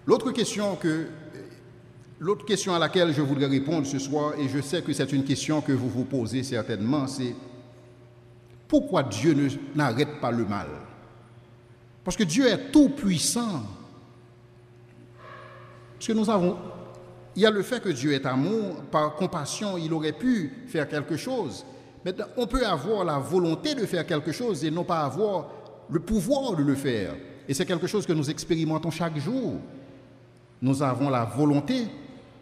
L'autre question à laquelle je voudrais répondre ce soir, et je sais que c'est une question que vous vous posez certainement, c'est pourquoi Dieu n'arrête pas le mal? Parce que Dieu est tout puissant. Parce que il y a le fait que Dieu est amour, par compassion, il aurait pu faire quelque chose. Maintenant, on peut avoir la volonté de faire quelque chose et non pas avoir le pouvoir de le faire. Et c'est quelque chose que nous expérimentons chaque jour. Nous avons la volonté,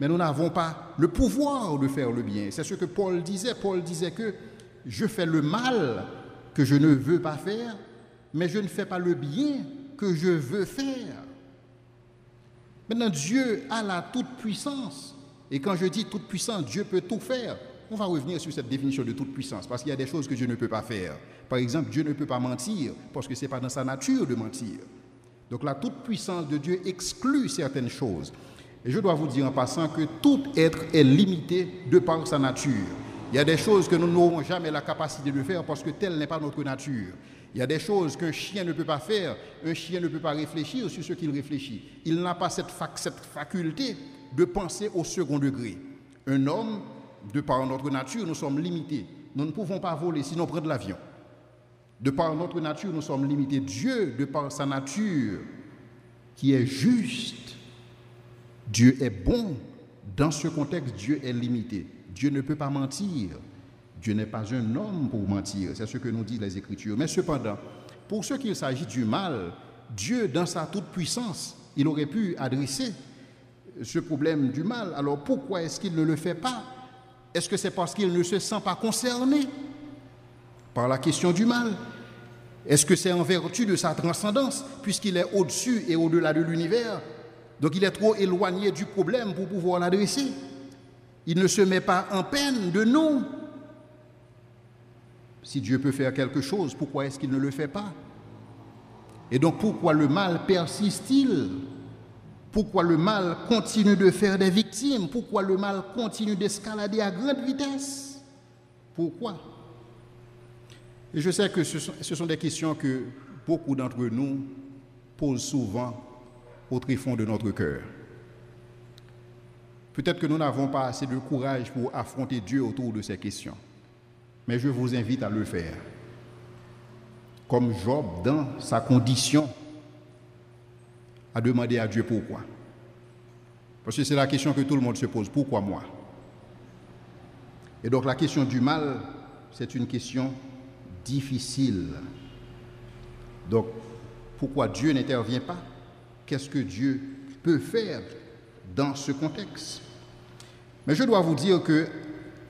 mais nous n'avons pas le pouvoir de faire le bien. C'est ce que Paul disait. Paul disait que je fais le mal que je ne veux pas faire, mais je ne fais pas le bien que je veux faire. Maintenant, Dieu a la toute-puissance. Et quand je dis toute-puissance, Dieu peut tout faire. On va revenir sur cette définition de toute-puissance, parce qu'il y a des choses que Dieu ne peut pas faire. Par exemple, Dieu ne peut pas mentir, parce que ce n'est pas dans sa nature de mentir. Donc la toute-puissance de Dieu exclut certaines choses. Et je dois vous dire en passant que tout être est limité de par sa nature. Il y a des choses que nous n'aurons jamais la capacité de faire parce que telle n'est pas notre nature. Il y a des choses qu'un chien ne peut pas faire. Un chien ne peut pas réfléchir sur ce qu'il réfléchit. Il n'a pas cette faculté de penser au second degré. Un homme, de par notre nature, nous sommes limités. Nous ne pouvons pas voler, sinon prendre l'avion. De par notre nature, nous sommes limités. Dieu, de par sa nature, qui est juste, Dieu est bon. Dans ce contexte, Dieu est limité. Dieu ne peut pas mentir. Dieu n'est pas un homme pour mentir. C'est ce que nous disent les Écritures. Mais cependant, pour ce qu'il s'agit du mal, Dieu, dans sa toute-puissance, il aurait pu adresser ce problème du mal. Alors pourquoi est-ce qu'il ne le fait pas? Est-ce que c'est parce qu'il ne se sent pas concerné par la question du mal? Est-ce que c'est en vertu de sa transcendance, puisqu'il est au-dessus et au-delà de l'univers? Donc il est trop éloigné du problème pour pouvoir l'adresser. Il ne se met pas en peine de nous. Si Dieu peut faire quelque chose, pourquoi est-ce qu'il ne le fait pas? Et donc pourquoi le mal persiste-t-il? Pourquoi le mal continue de faire des victimes? Pourquoi le mal continue d'escalader à grande vitesse? Pourquoi? Et je sais que ce sont des questions que beaucoup d'entre nous posent souvent au tréfonds de notre cœur. Peut-être que nous n'avons pas assez de courage pour affronter Dieu autour de ces questions. Mais je vous invite à le faire. Comme Job, dans sa condition, a demandé à Dieu pourquoi. Parce que c'est la question que tout le monde se pose. Pourquoi moi? Et donc la question du mal, c'est une question difficile. Donc, pourquoi Dieu n'intervient pas? Qu'est-ce que Dieu peut faire dans ce contexte? Mais je dois vous dire que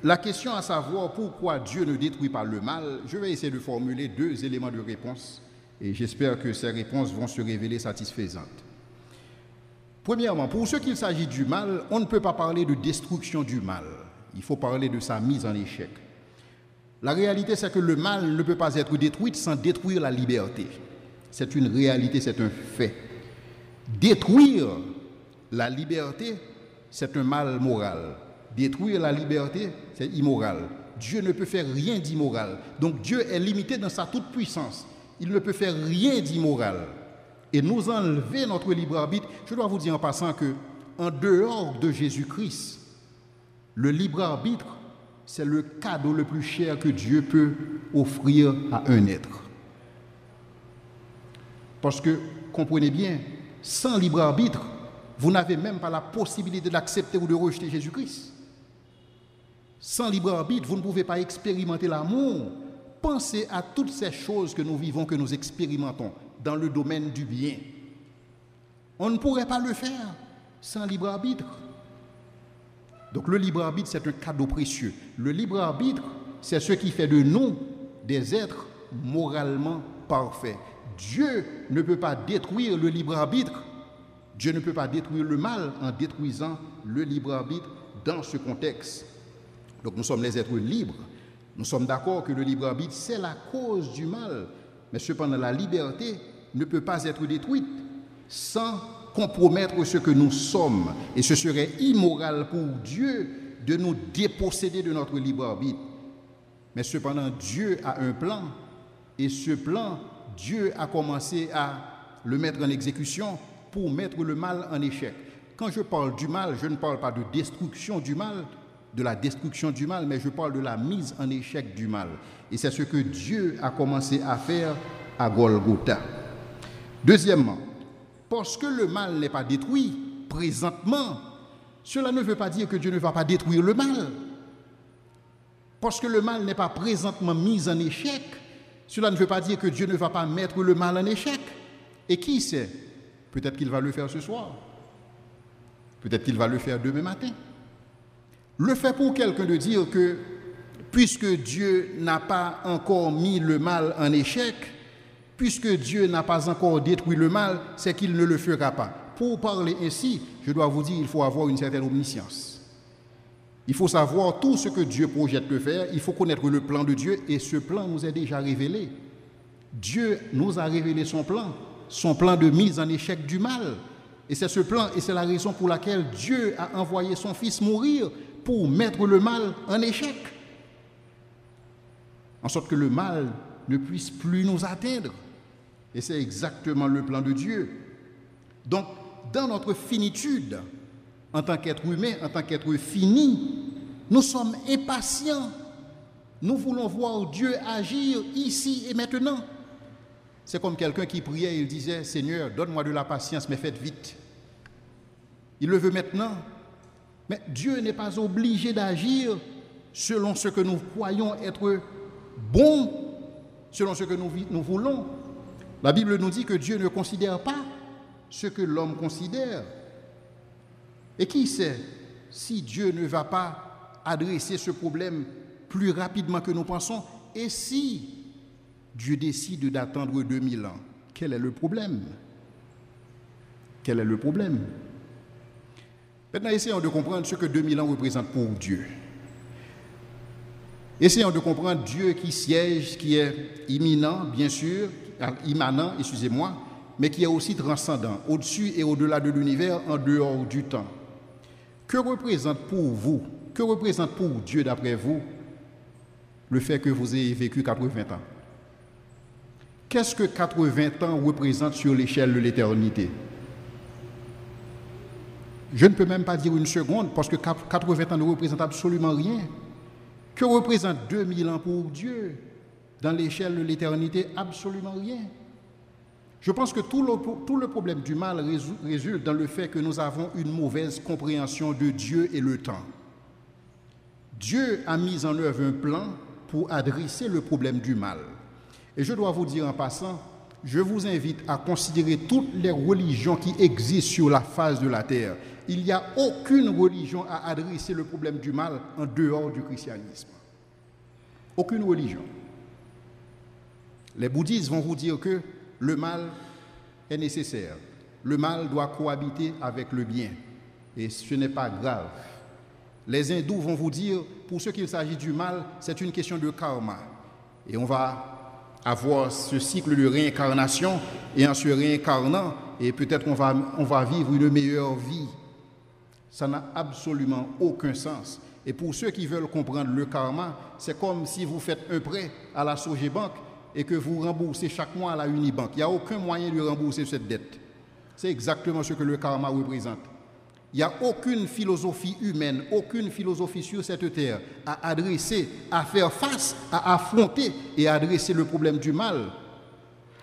la question à savoir pourquoi Dieu ne détruit pas le mal, je vais essayer de formuler 2 éléments de réponse et j'espère que ces réponses vont se révéler satisfaisantes. Premièrement, pour ce qu'il s'agit du mal, on ne peut pas parler de destruction du mal. Il faut parler de sa mise en échec. La réalité, c'est que le mal ne peut pas être détruit sans détruire la liberté. C'est une réalité, c'est un fait. Détruire la liberté, c'est un mal moral. Détruire la liberté, c'est immoral. Dieu ne peut faire rien d'immoral. Donc Dieu est limité dans sa toute-puissance. Il ne peut faire rien d'immoral. Et nous enlever notre libre arbitre, je dois vous dire en passant que, en dehors de Jésus-Christ, le libre arbitre, c'est le cadeau le plus cher que Dieu peut offrir à un être. Parce que, comprenez bien, sans libre arbitre, vous n'avez même pas la possibilité d'accepter ou de rejeter Jésus-Christ. Sans libre arbitre, vous ne pouvez pas expérimenter l'amour. Pensez à toutes ces choses que nous vivons, que nous expérimentons dans le domaine du bien. On ne pourrait pas le faire sans libre arbitre. Donc le libre arbitre, c'est un cadeau précieux. Le libre arbitre, c'est ce qui fait de nous des êtres moralement parfaits. Dieu ne peut pas détruire le libre arbitre. Dieu ne peut pas détruire le mal en détruisant le libre arbitre dans ce contexte. Donc nous sommes les êtres libres. Nous sommes d'accord que le libre arbitre, c'est la cause du mal. Mais cependant, la liberté ne peut pas être détruite sans compromettre ce que nous sommes. Et ce serait immoral pour Dieu de nous déposséder de notre libre arbitre. Mais cependant, Dieu a un plan. Et ce plan, Dieu a commencé à le mettre en exécution pour mettre le mal en échec. Quand je parle du mal, je ne parle pas de destruction du mal, de la destruction du mal, mais je parle de la mise en échec du mal. Et c'est ce que Dieu a commencé à faire à Golgotha. Deuxièmement, parce que le mal n'est pas détruit présentement, cela ne veut pas dire que Dieu ne va pas détruire le mal. Parce que le mal n'est pas présentement mis en échec, cela ne veut pas dire que Dieu ne va pas mettre le mal en échec. Et qui sait? Peut-être qu'il va le faire ce soir. Peut-être qu'il va le faire demain matin. Le fait pour quelqu'un de dire que puisque Dieu n'a pas encore mis le mal en échec, puisque Dieu n'a pas encore détruit le mal, c'est qu'il ne le fera pas. Pour parler ainsi, je dois vous dire, il faut avoir une certaine omniscience. Il faut savoir tout ce que Dieu projette de faire, il faut connaître le plan de Dieu et ce plan nous est déjà révélé. Dieu nous a révélé son plan de mise en échec du mal. Et c'est ce plan et c'est la raison pour laquelle Dieu a envoyé son Fils mourir pour mettre le mal en échec. En sorte que le mal ne puisse plus nous atteindre. Et c'est exactement le plan de Dieu. Donc, dans notre finitude, en tant qu'être humain, en tant qu'être fini, nous sommes impatients. Nous voulons voir Dieu agir ici et maintenant. C'est comme quelqu'un qui priait et il disait, Seigneur, donne-moi de la patience, mais faites vite. Il le veut maintenant. Mais Dieu n'est pas obligé d'agir selon ce que nous croyons être bon, selon ce que nous voulons. La Bible nous dit que Dieu ne considère pas ce que l'homme considère. Et qui sait si Dieu ne va pas adresser ce problème plus rapidement que nous pensons? Et si Dieu décide d'attendre 2000 ans, quel est le problème? Quel est le problème? Maintenant, essayons de comprendre ce que 2000 ans représente pour Dieu. Essayons de comprendre Dieu qui siège, qui est immanent, bien sûr, mais qui est aussi transcendant, au-dessus et au-delà de l'univers, en dehors du temps. Que représente pour vous, que représente pour Dieu, d'après vous, le fait que vous ayez vécu 80 ans? Qu'est-ce que 80 ans représente sur l'échelle de l'éternité? Je ne peux même pas dire une seconde, parce que 80 ans ne représente absolument rien. Que représente 2000 ans pour Dieu dans l'échelle de l'éternité? Absolument rien. Je pense que tout le problème du mal résulte dans le fait que nous avons une mauvaise compréhension de Dieu et le temps. Dieu a mis en œuvre un plan pour adresser le problème du mal. Et je dois vous dire en passant, je vous invite à considérer toutes les religions qui existent sur la face de la terre. Il n'y a aucune religion à adresser le problème du mal en dehors du christianisme. Aucune religion. Les bouddhistes vont vous dire que le mal est nécessaire. Le mal doit cohabiter avec le bien. Et ce n'est pas grave. Les hindous vont vous dire, pour ce qu'il s'agit du mal, c'est une question de karma. Et on va avoir ce cycle de réincarnation, et en se réincarnant, et peut-être qu'on va vivre une meilleure vie. Ça n'a absolument aucun sens. Et pour ceux qui veulent comprendre le karma, c'est comme si vous faites un prêt à la Sogebank et que vous remboursez chaque mois à la Unibank. Il n'y a aucun moyen de rembourser cette dette. C'est exactement ce que le karma représente. Il n'y a aucune philosophie humaine, aucune philosophie sur cette terre à adresser, à faire face, à affronter et à adresser le problème du mal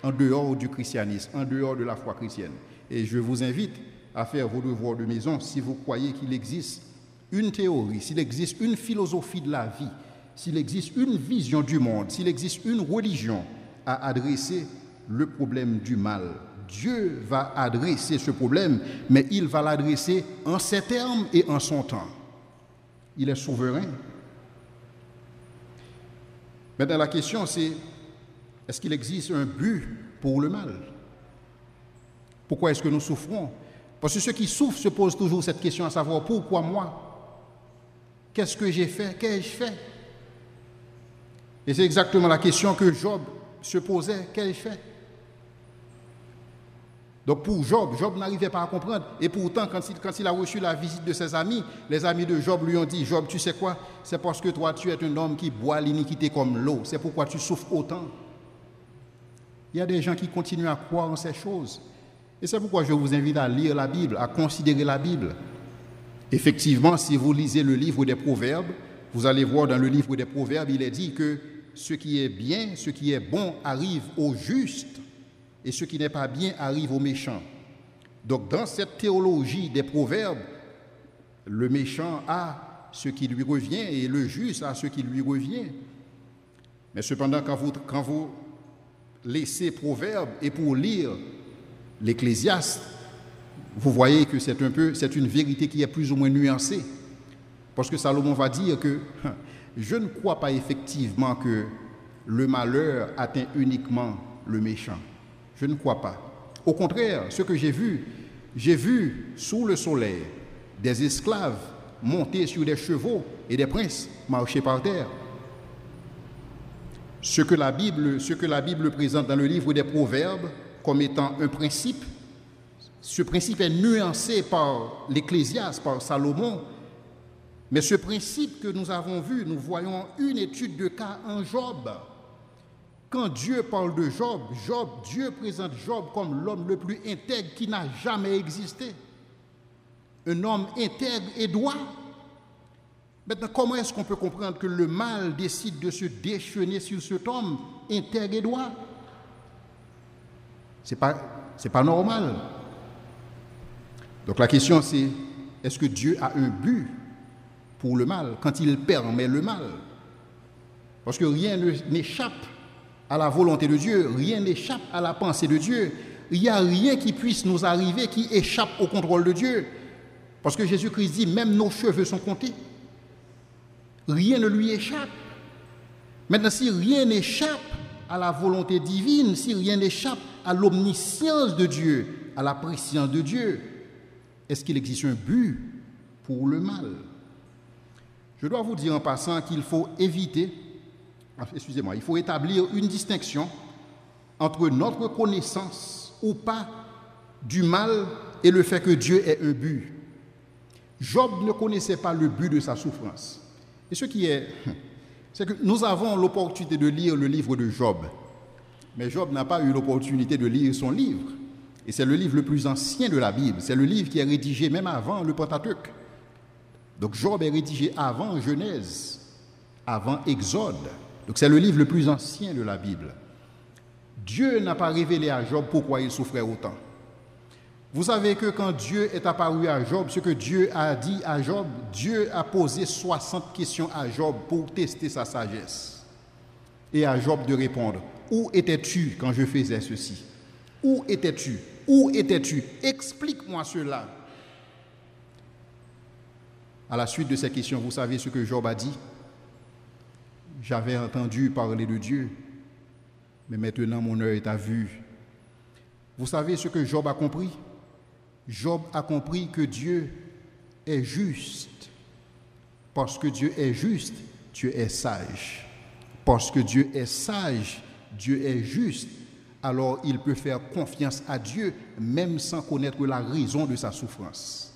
en dehors du christianisme, en dehors de la foi chrétienne. Et je vous invite à faire vos devoirs de maison si vous croyez qu'il existe une théorie, s'il existe une philosophie de la vie, s'il existe une vision du monde, s'il existe une religion à adresser le problème du mal. Dieu va adresser ce problème, mais il va l'adresser en ses termes et en son temps. Il est souverain. Maintenant, la question c'est, est-ce qu'il existe un but pour le mal? Pourquoi est-ce que nous souffrons? Parce que ceux qui souffrent se posent toujours cette question à savoir, pourquoi moi? Qu'est-ce que j'ai fait? Qu'ai-je fait? Et c'est exactement la question que Job se posait, qu'ai-je fait? Donc pour Job, Job n'arrivait pas à comprendre. Et pourtant, quand il a reçu la visite de ses amis, les amis de Job lui ont dit, Job, tu sais quoi? C'est parce que toi, tu es un homme qui boit l'iniquité comme l'eau. C'est pourquoi tu souffres autant. Il y a des gens qui continuent à croire en ces choses. Et c'est pourquoi je vous invite à lire la Bible, à considérer la Bible. Effectivement, si vous lisez le livre des Proverbes, vous allez voir dans le livre des Proverbes, il est dit que ce qui est bien, ce qui est bon arrive aux justes et ce qui n'est pas bien arrive aux méchants. Donc dans cette théologie des Proverbes, le méchant a ce qui lui revient et le juste a ce qui lui revient. Mais cependant, quand vous laissez Proverbes et pour lire l'Ecclésiaste, vous voyez que c'est une vérité qui est plus ou moins nuancée. Parce que Salomon va dire que je ne crois pas effectivement que le malheur atteint uniquement le méchant. Je ne crois pas. Au contraire, ce que j'ai vu sous le soleil des esclaves monter sur des chevaux et des princes marcher par terre. Ce que la Bible présente dans le livre des Proverbes comme étant un principe, ce principe est nuancé par l'Ecclésiaste, par Salomon. Mais ce principe que nous avons vu, nous voyons une étude de cas en Job. Quand Dieu parle de Job, Dieu présente Job comme l'homme le plus intègre qui n'a jamais existé. Un homme intègre et droit. Maintenant, comment est-ce qu'on peut comprendre que le mal décide de se déchaîner sur cet homme intègre et droit? C'est pas normal. Donc la question c'est, est-ce que Dieu a un but pour le mal quand il permet le mal? Parce que rien n'échappe à la volonté de Dieu, rien n'échappe à la pensée de Dieu. Il n'y a rien qui puisse nous arriver qui échappe au contrôle de Dieu. Parce que Jésus-Christ dit, même nos cheveux sont comptés. Rien ne lui échappe. Maintenant, si rien n'échappe à la volonté divine, si rien n'échappe à l'omniscience de Dieu, à la préscience de Dieu, est-ce qu'il existe un but pour le mal? Je dois vous dire en passant qu'il faut il faut établir une distinction entre notre connaissance ou pas du mal et le fait que Dieu ait un but. Job ne connaissait pas le but de sa souffrance. Et c'est que nous avons l'opportunité de lire le livre de Job. Mais Job n'a pas eu l'opportunité de lire son livre. Et c'est le livre le plus ancien de la Bible. C'est le livre qui est rédigé même avant le Pentateuque. Donc Job est rédigé avant Genèse, avant Exode. Donc c'est le livre le plus ancien de la Bible. Dieu n'a pas révélé à Job pourquoi il souffrait autant. Vous savez que quand Dieu est apparu à Job, ce que Dieu a dit à Job, Dieu a posé 60 questions à Job pour tester sa sagesse. Et à Job de répondre, où étais-tu quand je faisais ceci? Où étais-tu? Où étais-tu? Explique-moi cela. À la suite de ces questions, vous savez ce que Job a dit? J'avais entendu parler de Dieu, mais maintenant mon œil t'a vu. Vous savez ce que Job a compris? Job a compris que Dieu est juste. Parce que Dieu est juste, Dieu est sage. Parce que Dieu est sage, Dieu est juste. Alors il peut faire confiance à Dieu même sans connaître la raison de sa souffrance.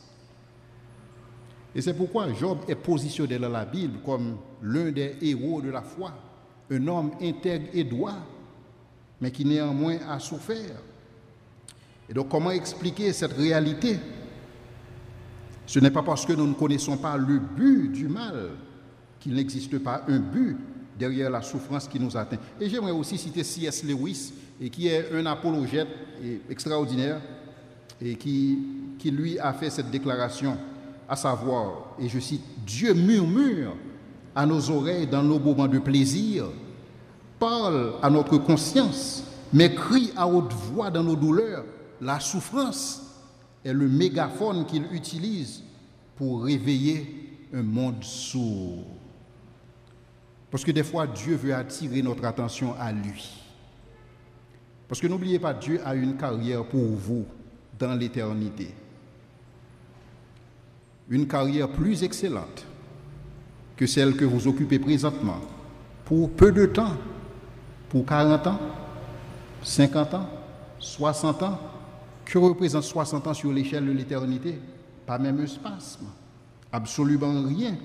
Et c'est pourquoi Job est positionné dans la Bible comme l'un des héros de la foi, un homme intègre et droit, mais qui néanmoins a souffert. Et donc comment expliquer cette réalité? Ce n'est pas parce que nous ne connaissons pas le but du mal qu'il n'existe pas un but derrière la souffrance qui nous atteint. Et j'aimerais aussi citer C.S. Lewis, qui est un apologète extraordinaire et qui lui a fait cette déclaration, à savoir, et je cite, « Dieu murmure à nos oreilles dans nos moments de plaisir, parle à notre conscience, mais crie à haute voix dans nos douleurs. La souffrance est le mégaphone qu'il utilise pour réveiller un monde sourd. » Parce que des fois, Dieu veut attirer notre attention à lui. Parce que n'oubliez pas, Dieu a une carrière pour vous dans l'éternité. Une carrière plus excellente que celle que vous occupez présentement, pour peu de temps, pour 40 ans, 50 ans, 60 ans. Que représente 60 ans sur l'échelle de l'éternité? Pas même un spasme, absolument rien.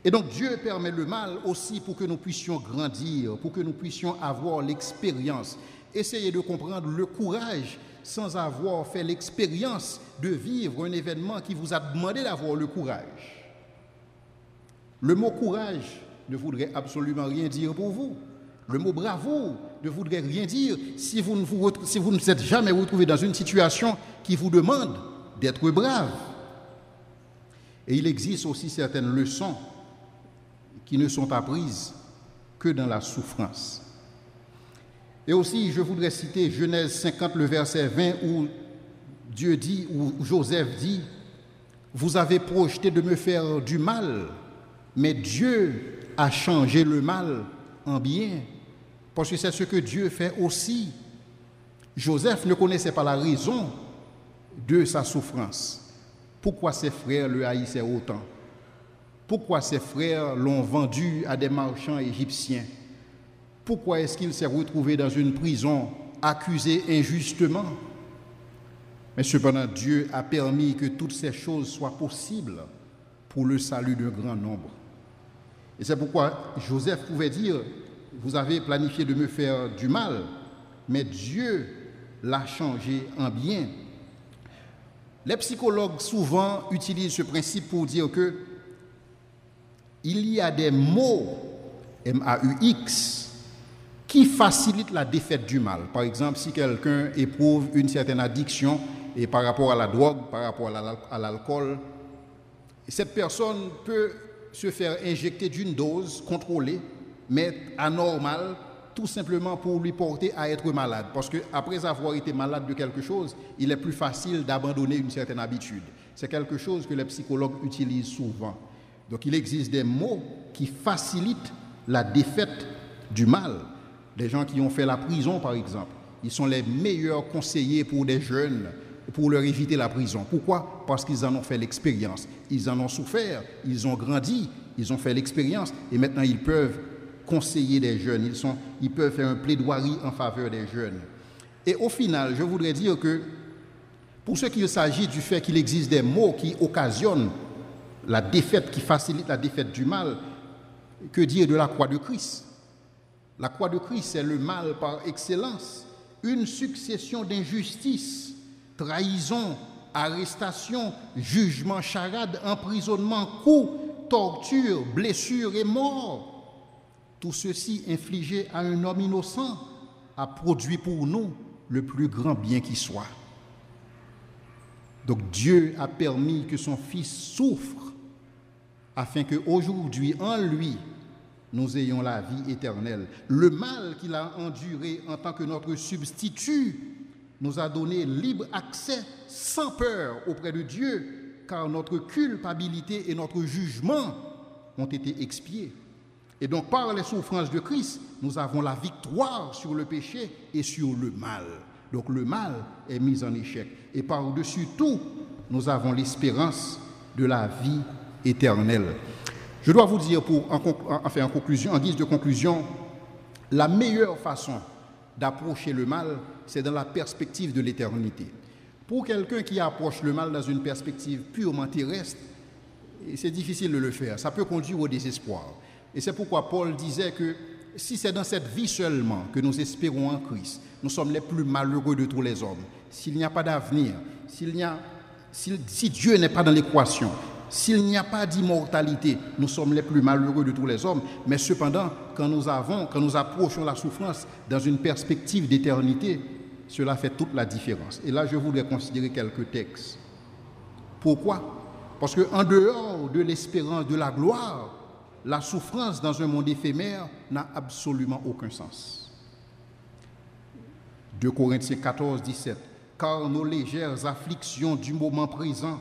Et donc Dieu permet le mal aussi pour que nous puissions grandir, pour que nous puissions avoir l'expérience, essayer de comprendre le courage sans avoir fait l'expérience de vivre un événement qui vous a demandé d'avoir le courage. Le mot courage ne voudrait absolument rien dire pour vous. Le mot bravoure ne voudrait rien dire si vous ne vous êtes jamais retrouvé dans une situation qui vous demande d'être brave. Et il existe aussi certaines leçons qui ne sont apprises que dans la souffrance. Et aussi, je voudrais citer Genèse 50, le verset 20, où Dieu dit, où Joseph dit, « Vous avez projeté de me faire du mal, mais Dieu a changé le mal en bien. » Parce que c'est ce que Dieu fait aussi. Joseph ne connaissait pas la raison de sa souffrance. Pourquoi ses frères le haïssaient autant? Pourquoi ses frères l'ont vendu à des marchands égyptiens? Pourquoi est-ce qu'il s'est retrouvé dans une prison accusé injustement? Mais cependant, Dieu a permis que toutes ces choses soient possibles pour le salut d'un grand nombre. Et c'est pourquoi Joseph pouvait dire, vous avez planifié de me faire du mal, mais Dieu l'a changé en bien. Les psychologues souvent utilisent ce principe pour dire que il y a des mots, M-A-U-X, qui facilitent la défaite du mal. Par exemple, si quelqu'un éprouve une certaine addiction et par rapport à la drogue, par rapport à l'alcool, cette personne peut se faire injecter d'une dose contrôlée, mais anormale, tout simplement pour lui porter à être malade. Parce qu'après avoir été malade de quelque chose, il est plus facile d'abandonner une certaine habitude. C'est quelque chose que les psychologues utilisent souvent. Donc il existe des mots qui facilitent la défaite du mal. Les gens qui ont fait la prison, par exemple, ils sont les meilleurs conseillers pour des jeunes, pour leur éviter la prison. Pourquoi? Parce qu'ils en ont fait l'expérience. Ils en ont souffert, ils ont grandi, ils ont fait l'expérience et maintenant ils peuvent conseiller des jeunes, ils peuvent faire un plaidoirie en faveur des jeunes. Et au final, je voudrais dire que pour ce qu'il s'agit du fait qu'il existe des mots qui occasionnent la défaite, qui facilitent la défaite du mal, que dire de la croix de Christ? La croix de Christ, c'est le mal par excellence, une succession d'injustices, trahison, arrestation, jugement, charade, emprisonnement, coups, torture, blessures et mort. Tout ceci infligé à un homme innocent a produit pour nous le plus grand bien qui soit. Donc Dieu a permis que son Fils souffre afin qu'aujourd'hui, en lui, nous ayons la vie éternelle. Le mal qu'il a enduré en tant que notre substitut nous a donné libre accès sans peur auprès de Dieu, car notre culpabilité et notre jugement ont été expiés. Et donc, par les souffrances de Christ, nous avons la victoire sur le péché et sur le mal. Donc, le mal est mis en échec. Et par-dessus tout, nous avons l'espérance de la vie éternelle. Je dois vous dire, en guise de conclusion, la meilleure façon d'approcher le mal, c'est dans la perspective de l'éternité. Pour quelqu'un qui approche le mal dans une perspective purement terrestre, c'est difficile de le faire. Ça peut conduire au désespoir. Et c'est pourquoi Paul disait que si c'est dans cette vie seulement que nous espérons en Christ, nous sommes les plus malheureux de tous les hommes. S'il n'y a pas d'avenir, si Dieu n'est pas dans l'équation, s'il n'y a pas d'immortalité, nous sommes les plus malheureux de tous les hommes. Mais cependant, quand nous approchons la souffrance dans une perspective d'éternité, cela fait toute la différence. Et là, je voudrais considérer quelques textes. Pourquoi? Parce qu'en dehors de l'espérance de la gloire, la souffrance dans un monde éphémère n'a absolument aucun sens. 2 Corinthiens 14, 17. Car nos légères afflictions du moment présent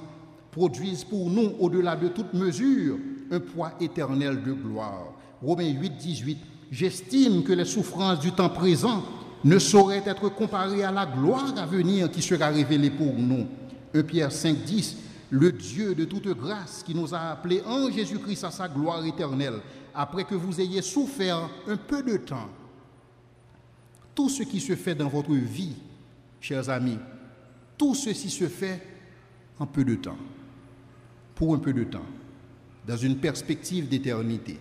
produisent pour nous, au-delà de toute mesure, un poids éternel de gloire. Romains 8, 18. J'estime que les souffrances du temps présent ne sauraient être comparées à la gloire à venir qui sera révélée pour nous. 1 Pierre 5, 10. Le Dieu de toute grâce qui nous a appelés en Jésus-Christ à sa gloire éternelle, après que vous ayez souffert un peu de temps. Tout ce qui se fait dans votre vie, chers amis, tout ceci se fait en peu de temps, pour un peu de temps, dans une perspective d'éternité.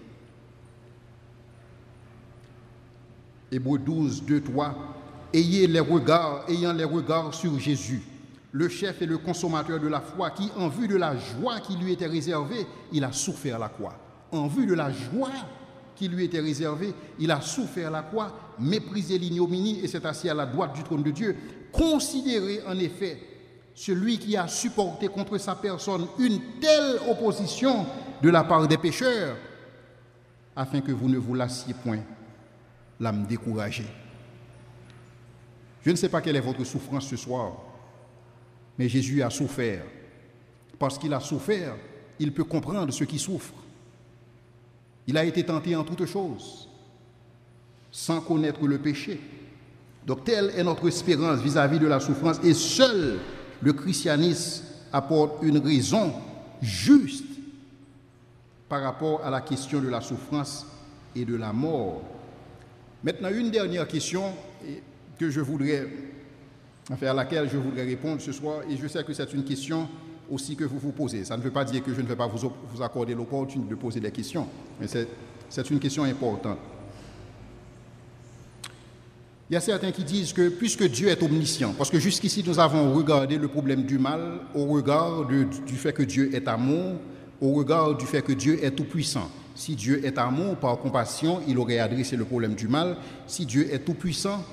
Hébreux 12, 2, 3, ayant les regards sur Jésus, le chef et le consommateur de la foi, qui, en vue de la joie qui lui était réservée, il a souffert la croix. En vue de la joie qui lui était réservée, il a souffert la croix, méprisé l'ignominie et s'est assis à la droite du trône de Dieu. Considérez en effet celui qui a supporté contre sa personne une telle opposition de la part des pécheurs, afin que vous ne vous lassiez point l'âme découragée. Je ne sais pas quelle est votre souffrance ce soir, mais Jésus a souffert. Parce qu'il a souffert, il peut comprendre ceux qui souffrent. Il a été tenté en toutes choses, sans connaître le péché. Donc telle est notre espérance vis-à-vis de la souffrance, et seul le christianisme apporte une raison juste par rapport à la question de la souffrance et de la mort. Maintenant, une dernière question que je voudrais, à laquelle je voudrais répondre ce soir, et je sais que c'est une question aussi que vous vous posez. Ça ne veut pas dire que je ne vais pas vous accorder l'opportunité de poser des questions, mais c'est une question importante. Il y a certains qui disent que puisque Dieu est omniscient, parce que jusqu'ici nous avons regardé le problème du mal au regard du fait que Dieu est amour, au regard du fait que Dieu est tout-puissant. Si Dieu est amour, par compassion, il aurait adressé le problème du mal. Si Dieu est tout-puissant,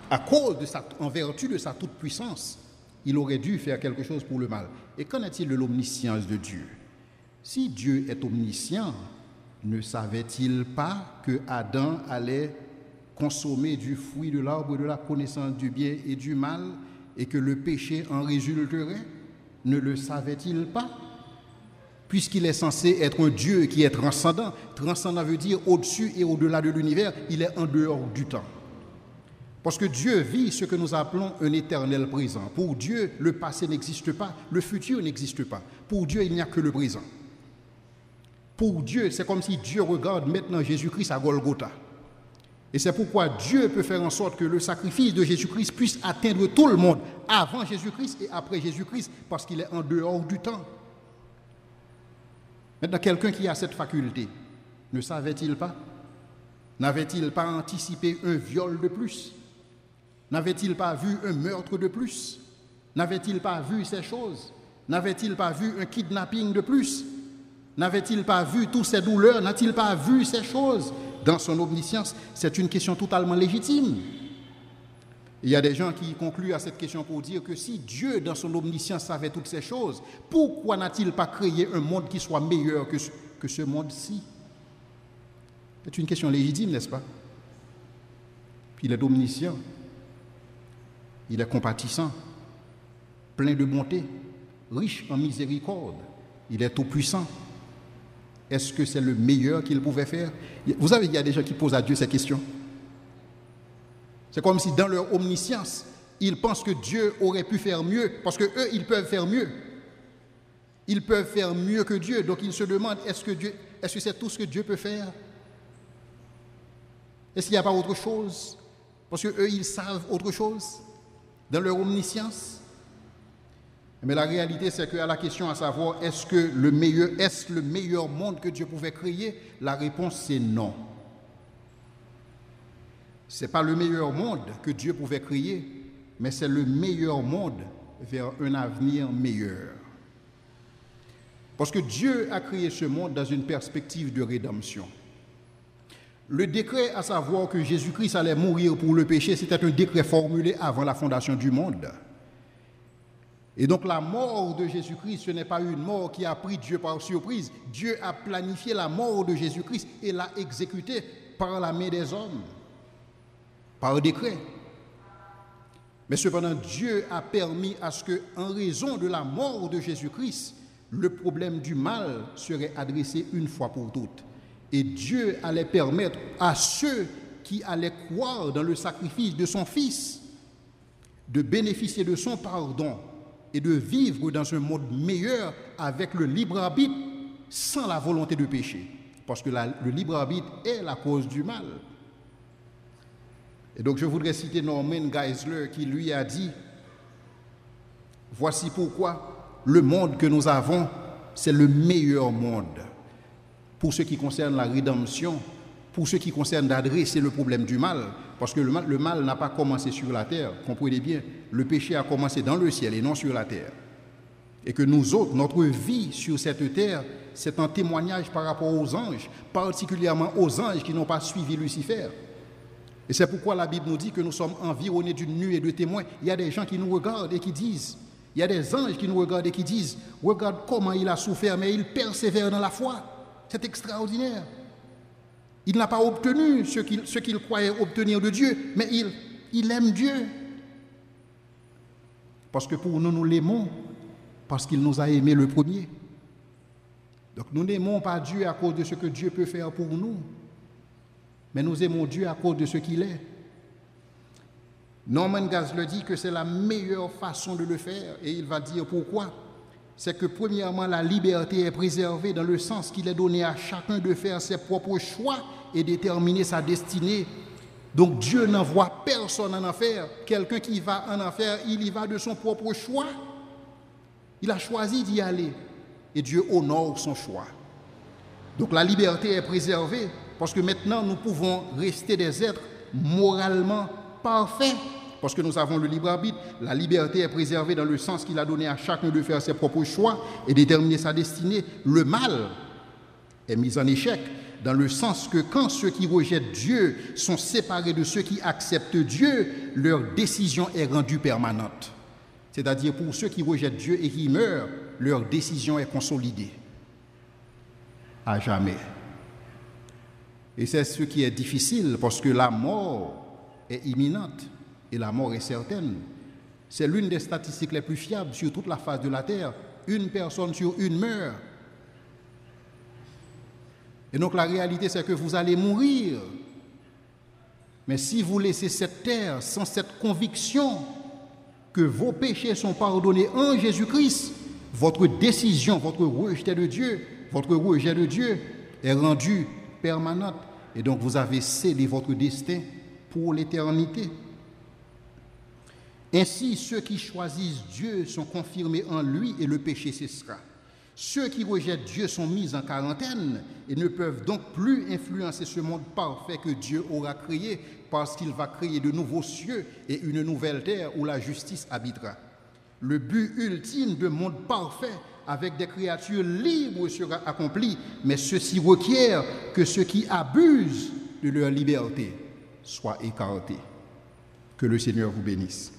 en vertu de sa toute-puissance, il aurait dû faire quelque chose pour le mal. Et qu'en est-il de l'omniscience de Dieu? Si Dieu est omniscient, ne savait-il pas que Adam allait consommer du fruit de l'arbre de la connaissance du bien et du mal et que le péché en résulterait? Ne le savait-il pas? Puisqu'il est censé être un Dieu qui est transcendant. Transcendant veut dire au-dessus et au-delà de l'univers, il est en dehors du temps. Parce que Dieu vit ce que nous appelons un éternel présent. Pour Dieu, le passé n'existe pas, le futur n'existe pas. Pour Dieu, il n'y a que le présent. Pour Dieu, c'est comme si Dieu regarde maintenant Jésus-Christ à Golgotha. Et c'est pourquoi Dieu peut faire en sorte que le sacrifice de Jésus-Christ puisse atteindre tout le monde, avant Jésus-Christ et après Jésus-Christ, parce qu'il est en dehors du temps. Maintenant, quelqu'un qui a cette faculté, ne savait-il pas? N'avait-il pas anticipé un viol de plus? N'avait-il pas vu un meurtre de plus? N'avait-il pas vu ces choses? N'avait-il pas vu un kidnapping de plus? N'avait-il pas vu toutes ces douleurs? N'a-t-il pas vu ces choses? Dans son omniscience, c'est une question totalement légitime. Il y a des gens qui concluent à cette question pour dire que si Dieu, dans son omniscience, savait toutes ces choses, pourquoi n'a-t-il pas créé un monde qui soit meilleur que ce monde-ci? C'est une question légitime, n'est-ce pas? Puis il est omniscient, il est compatissant, plein de bonté, riche en miséricorde, il est tout-puissant. Est-ce que c'est le meilleur qu'il pouvait faire? Vous savez, il y a des gens qui posent à Dieu ces questions. C'est comme si dans leur omniscience, ils pensent que Dieu aurait pu faire mieux, parce qu'eux, ils peuvent faire mieux. Ils peuvent faire mieux que Dieu, donc ils se demandent, est-ce que c'est tout ce que Dieu peut faire? Est-ce qu'il n'y a pas autre chose? Parce qu'eux, ils savent autre chose dans leur omniscience. Mais la réalité, c'est qu'à la question à savoir, est-ce le meilleur monde que Dieu pouvait créer? La réponse, c'est non. Ce n'est pas le meilleur monde que Dieu pouvait créer, mais c'est le meilleur monde vers un avenir meilleur. Parce que Dieu a créé ce monde dans une perspective de rédemption. Le décret à savoir que Jésus-Christ allait mourir pour le péché, c'était un décret formulé avant la fondation du monde. Et donc la mort de Jésus-Christ, ce n'est pas une mort qui a pris Dieu par surprise. Dieu a planifié la mort de Jésus-Christ et l'a exécutée par la main des hommes, par décret. Mais cependant, Dieu a permis à ce que, en raison de la mort de Jésus-Christ, le problème du mal serait adressé une fois pour toutes. Et Dieu allait permettre à ceux qui allaient croire dans le sacrifice de son Fils de bénéficier de son pardon et de vivre dans un monde meilleur avec le libre arbitre sans la volonté de pécher. Parce que le libre arbitre est la cause du mal. Et donc je voudrais citer Norman Geisler qui lui a dit « Voici pourquoi le monde que nous avons, c'est le meilleur monde pour ce qui concerne la rédemption pour ce qui concerne d'adresser le problème du mal, parce que le mal n'a pas commencé sur la terre, comprenez bien, le péché a commencé dans le ciel et non sur la terre. Et que nous autres, notre vie sur cette terre, c'est un témoignage par rapport aux anges, particulièrement aux anges qui n'ont pas suivi Lucifer. Et c'est pourquoi la Bible nous dit que nous sommes environnés d'une nuée de témoins. Il y a des gens qui nous regardent et qui disent, il y a des anges qui nous regardent et qui disent, regarde comment il a souffert, mais il persévère dans la foi. C'est extraordinaire. Il n'a pas obtenu ce qu'il croyait obtenir de Dieu, mais il aime Dieu. Parce que pour nous, nous l'aimons, parce qu'il nous a aimés le premier. Donc nous n'aimons pas Dieu à cause de ce que Dieu peut faire pour nous, mais nous aimons Dieu à cause de ce qu'il est. Norman Geisler dit que c'est la meilleure façon de le faire, et il va dire pourquoi. C'est que premièrement, la liberté est préservée dans le sens qu'il est donné à chacun de faire ses propres choix et déterminer sa destinée. Donc Dieu n'envoie personne en enfer. Quelqu'un qui va en enfer, il y va de son propre choix. Il a choisi d'y aller et Dieu honore son choix. Donc la liberté est préservée parce que maintenant nous pouvons rester des êtres moralement parfaits. Parce que nous avons le libre arbitre, la liberté est préservée dans le sens qu'il a donné à chacun de faire ses propres choix et déterminer sa destinée. Le mal est mis en échec dans le sens que quand ceux qui rejettent Dieu sont séparés de ceux qui acceptent Dieu, leur décision est rendue permanente. C'est-à-dire pour ceux qui rejettent Dieu et qui meurent, leur décision est consolidée. À jamais. Et c'est ce qui est difficile parce que la mort est imminente. Et la mort est certaine. C'est l'une des statistiques les plus fiables sur toute la face de la terre. Une personne sur une meurt. Et donc la réalité, c'est que vous allez mourir. Mais si vous laissez cette terre sans cette conviction que vos péchés sont pardonnés en Jésus-Christ, votre décision, votre rejet de Dieu est rendu permanente. Et donc vous avez scellé votre destin pour l'éternité. Ainsi, ceux qui choisissent Dieu sont confirmés en lui et le péché cessera. Ceux qui rejettent Dieu sont mis en quarantaine et ne peuvent donc plus influencer ce monde parfait que Dieu aura créé parce qu'il va créer de nouveaux cieux et une nouvelle terre où la justice habitera. Le but ultime de monde parfait avec des créatures libres sera accompli, mais ceci requiert que ceux qui abusent de leur liberté soient écartés. Que le Seigneur vous bénisse.